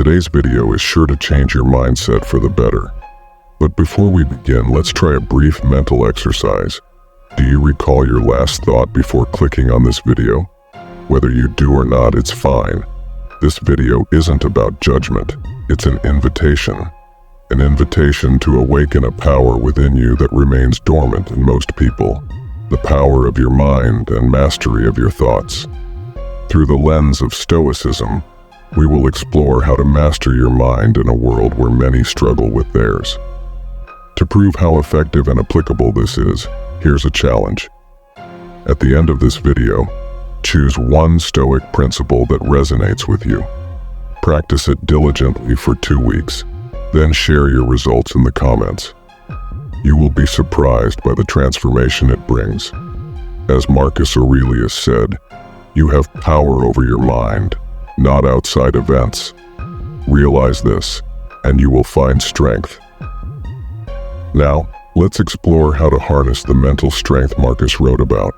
Today's video is sure to change your mindset for the better. But before we begin, let's try a brief mental exercise. Do you recall your last thought before clicking on this video? Whether you do or not, it's fine. This video isn't about judgment. It's an invitation. An invitation to awaken a power within you that remains dormant in most people. The power of your mind and mastery of your thoughts. Through the lens of Stoicism, we will explore how to master your mind in a world where many struggle with theirs. To prove how effective and applicable this is, here's a challenge. At the end of this video, choose one Stoic principle that resonates with you. Practice it diligently for 2 weeks, then share your results in the comments. You will be surprised by the transformation it brings. As Marcus Aurelius said, you have power over your mind, not outside events. Realize this, and you will find strength. Now, let's explore how to harness the mental strength Marcus wrote about.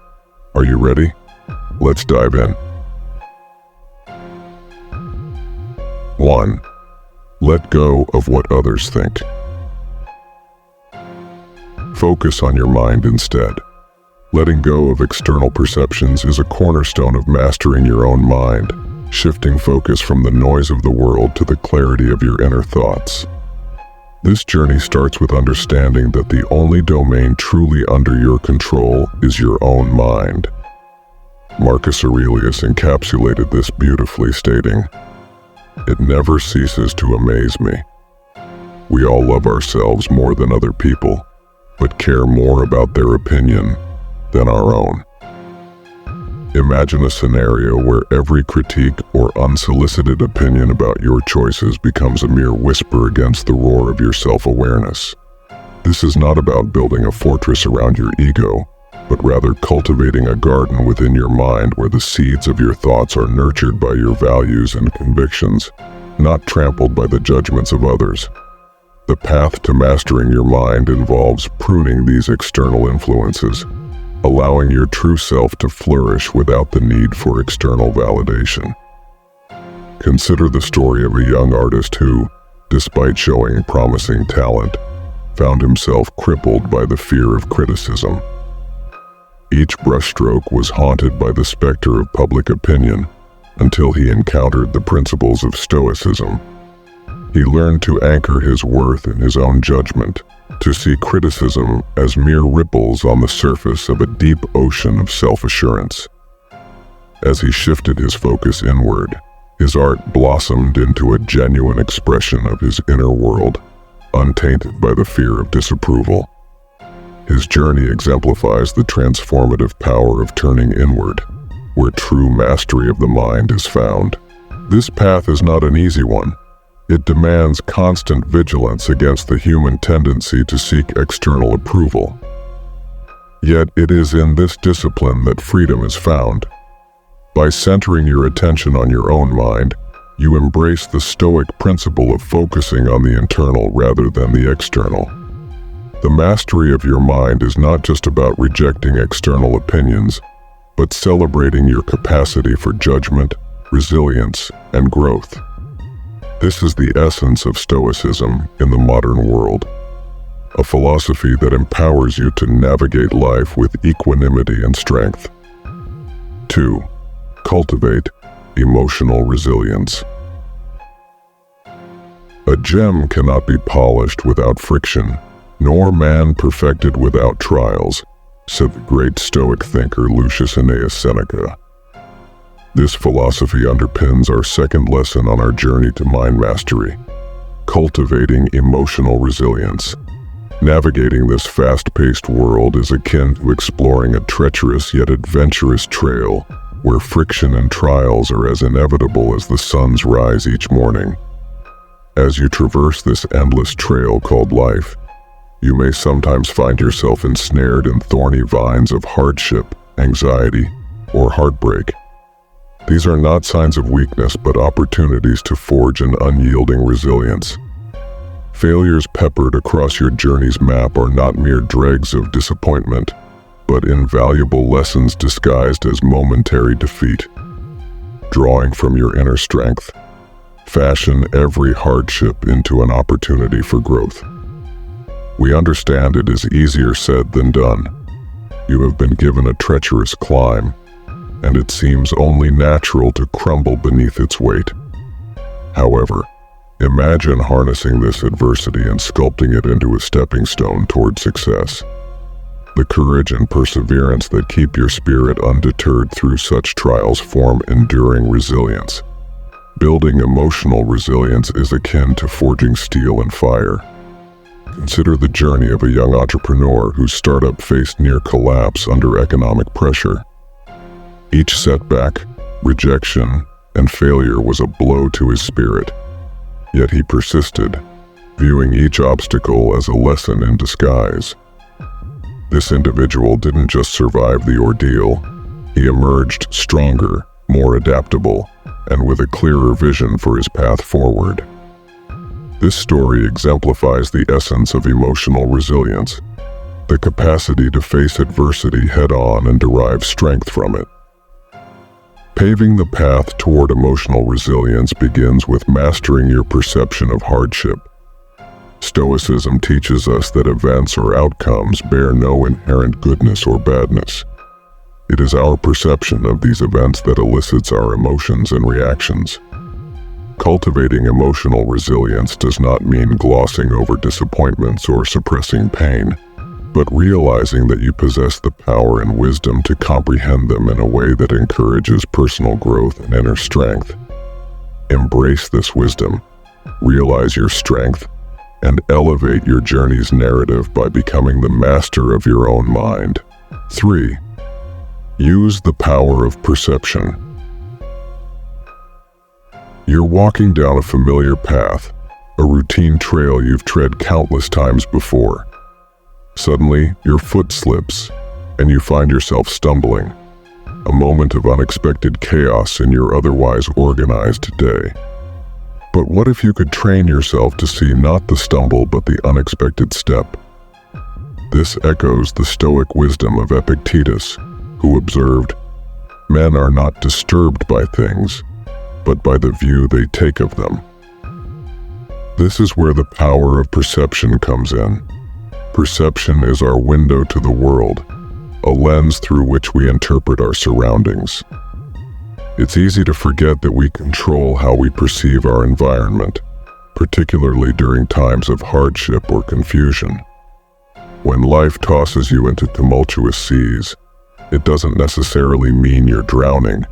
Are you ready? Let's dive in. 1. Let go of what others think. Focus on your mind instead. Letting go of external perceptions is a cornerstone of mastering your own mind, shifting focus from the noise of the world to the clarity of your inner thoughts. This journey starts with understanding that the only domain truly under your control is your own mind. Marcus Aurelius encapsulated this beautifully, stating, "It never ceases to amaze me. We all love ourselves more than other people, but care more about their opinion than our own." Imagine a scenario where every critique or unsolicited opinion about your choices becomes a mere whisper against the roar of your self-awareness. This is not about building a fortress around your ego, but rather cultivating a garden within your mind where the seeds of your thoughts are nurtured by your values and convictions, not trampled by the judgments of others. The path to mastering your mind involves pruning these external influences, allowing your true self to flourish without the need for external validation. Consider the story of a young artist who, despite showing promising talent, found himself crippled by the fear of criticism. Each brushstroke was haunted by the specter of public opinion until he encountered the principles of Stoicism. He learned to anchor his worth in his own judgment, to see criticism as mere ripples on the surface of a deep ocean of self-assurance. As he shifted his focus inward, his art blossomed into a genuine expression of his inner world, untainted by the fear of disapproval. His journey exemplifies the transformative power of turning inward, where true mastery of the mind is found. This path is not an easy one. It demands constant vigilance against the human tendency to seek external approval. Yet it is in this discipline that freedom is found. By centering your attention on your own mind, you embrace the Stoic principle of focusing on the internal rather than the external. The mastery of your mind is not just about rejecting external opinions, but celebrating your capacity for judgment, resilience, and growth. This is the essence of Stoicism in the modern world, a philosophy that empowers you to navigate life with equanimity and strength. 2. Cultivate emotional resilience. A gem cannot be polished without friction, nor man perfected without trials, said the great Stoic thinker Lucius Annaeus Seneca. This philosophy underpins our second lesson on our journey to mind mastery, cultivating emotional resilience. Navigating this fast-paced world is akin to exploring a treacherous yet adventurous trail where friction and trials are as inevitable as the sun's rise each morning. As you traverse this endless trail called life, you may sometimes find yourself ensnared in thorny vines of hardship, anxiety, or heartbreak. These are not signs of weakness, but opportunities to forge an unyielding resilience. Failures peppered across your journey's map are not mere dregs of disappointment, but invaluable lessons disguised as momentary defeat. Drawing from your inner strength, Fashion every hardship into an opportunity for growth. We understand it is easier said than done. You have been given a treacherous climb, and it seems only natural to crumble beneath its weight. However, imagine harnessing this adversity and sculpting it into a stepping stone toward success. The courage and perseverance that keep your spirit undeterred through such trials form enduring resilience. Building emotional resilience is akin to forging steel in fire. Consider the journey of a young entrepreneur whose startup faced near collapse under economic pressure. Each setback, rejection, and failure was a blow to his spirit. Yet he persisted, viewing each obstacle as a lesson in disguise. This individual didn't just survive the ordeal, he emerged stronger, more adaptable, and with a clearer vision for his path forward. This story exemplifies the essence of emotional resilience, the capacity to face adversity head-on and derive strength from it. Paving the path toward emotional resilience begins with mastering your perception of hardship. Stoicism teaches us that events or outcomes bear no inherent goodness or badness. It is our perception of these events that elicits our emotions and reactions. Cultivating emotional resilience does not mean glossing over disappointments or suppressing pain, but realizing that you possess the power and wisdom to comprehend them in a way that encourages personal growth and inner strength. Embrace this wisdom, realize your strength, and elevate your journey's narrative by becoming the master of your own mind. 3. Use the power of perception. You're walking down a familiar path, a routine trail you've tread countless times before. Suddenly, your foot slips, and you find yourself stumbling, a moment of unexpected chaos in your otherwise organized day. But what if you could train yourself to see not the stumble but the unexpected step? This echoes the Stoic wisdom of Epictetus, who observed, "Men are not disturbed by things, but by the view they take of them." This is where the power of perception comes in. Perception is our window to the world, a lens through which we interpret our surroundings. It's easy to forget that we control how we perceive our environment, particularly during times of hardship or confusion. When life tosses you into tumultuous seas, it doesn't necessarily mean you're drowning.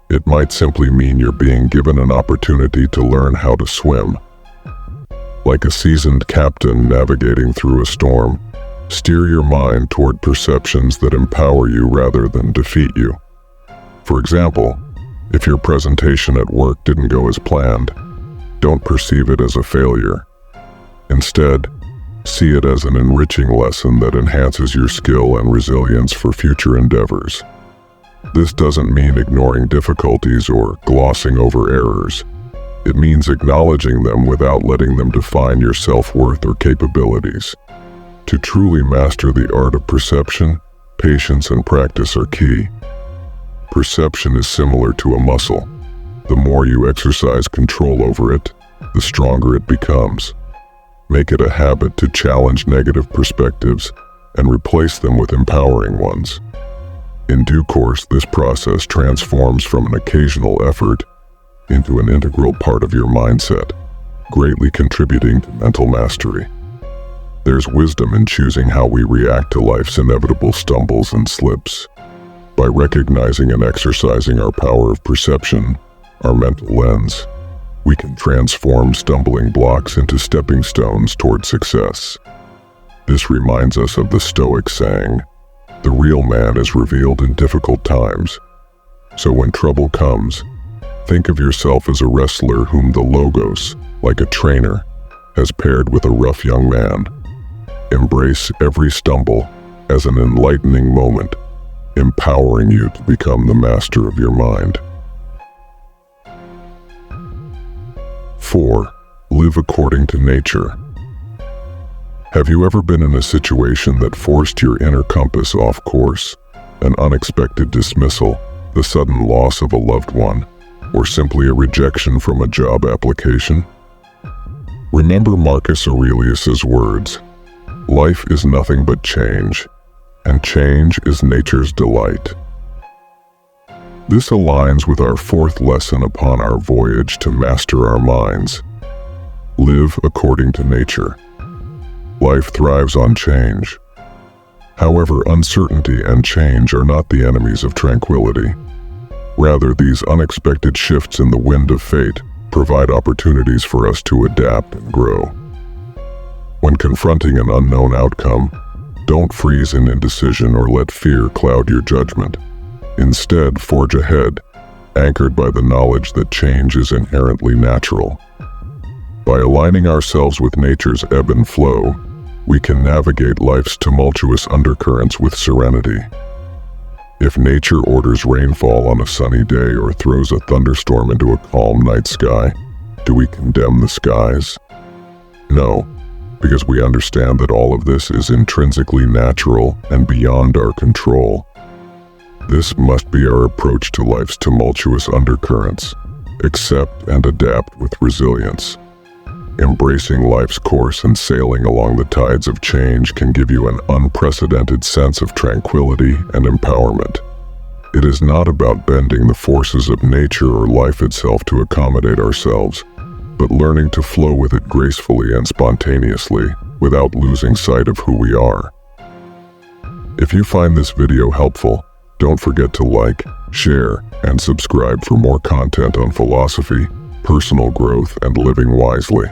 It might simply mean you're being given an opportunity to learn how to swim. Like a seasoned captain navigating through a storm, steer your mind toward perceptions that empower you rather than defeat you. For example, if your presentation at work didn't go as planned, don't perceive it as a failure. Instead, see it as an enriching lesson that enhances your skill and resilience for future endeavors. This doesn't mean ignoring difficulties or glossing over errors. It means acknowledging them without letting them define your self-worth or capabilities. To truly master the art of perception, patience and practice are key. Perception is similar to a muscle. The more you exercise control over it, the stronger it becomes. Make it a habit to challenge negative perspectives and replace them with empowering ones. In due course, this process transforms from an occasional effort into an integral part of your mindset, greatly contributing to mental mastery. There's wisdom in choosing how we react to life's inevitable stumbles and slips. By recognizing and exercising our power of perception, our mental lens, we can transform stumbling blocks into stepping stones toward success. This reminds us of the Stoic saying, "The real man is revealed in difficult times." So when trouble comes, think of yourself as a wrestler whom the Logos, like a trainer, has paired with a rough young man. Embrace every stumble as an enlightening moment, empowering you to become the master of your mind. 4. Live according to nature. Have you ever been in a situation that forced your inner compass off course? An unexpected dismissal, the sudden loss of a loved one, or simply a rejection from a job application? Remember Marcus Aurelius's words, "Life is nothing but change, and change is nature's delight." This aligns with our fourth lesson upon our voyage to master our minds. Live according to nature. Life thrives on change. However, uncertainty and change are not the enemies of tranquility. Rather, these unexpected shifts in the wind of fate provide opportunities for us to adapt and grow. When confronting an unknown outcome, don't freeze in indecision or let fear cloud your judgment. Instead, forge ahead, anchored by the knowledge that change is inherently natural. By aligning ourselves with nature's ebb and flow, we can navigate life's tumultuous undercurrents with serenity. If nature orders rainfall on a sunny day or throws a thunderstorm into a calm night sky, do we condemn the skies? No, because we understand that all of this is intrinsically natural and beyond our control. This must be our approach to life's tumultuous undercurrents. Accept and adapt with resilience. Embracing life's course and sailing along the tides of change can give you an unprecedented sense of tranquility and empowerment. It is not about bending the forces of nature or life itself to accommodate ourselves, but learning to flow with it gracefully and spontaneously without losing sight of who we are. If you find this video helpful, don't forget to like, share, and subscribe for more content on philosophy, personal growth, and living wisely.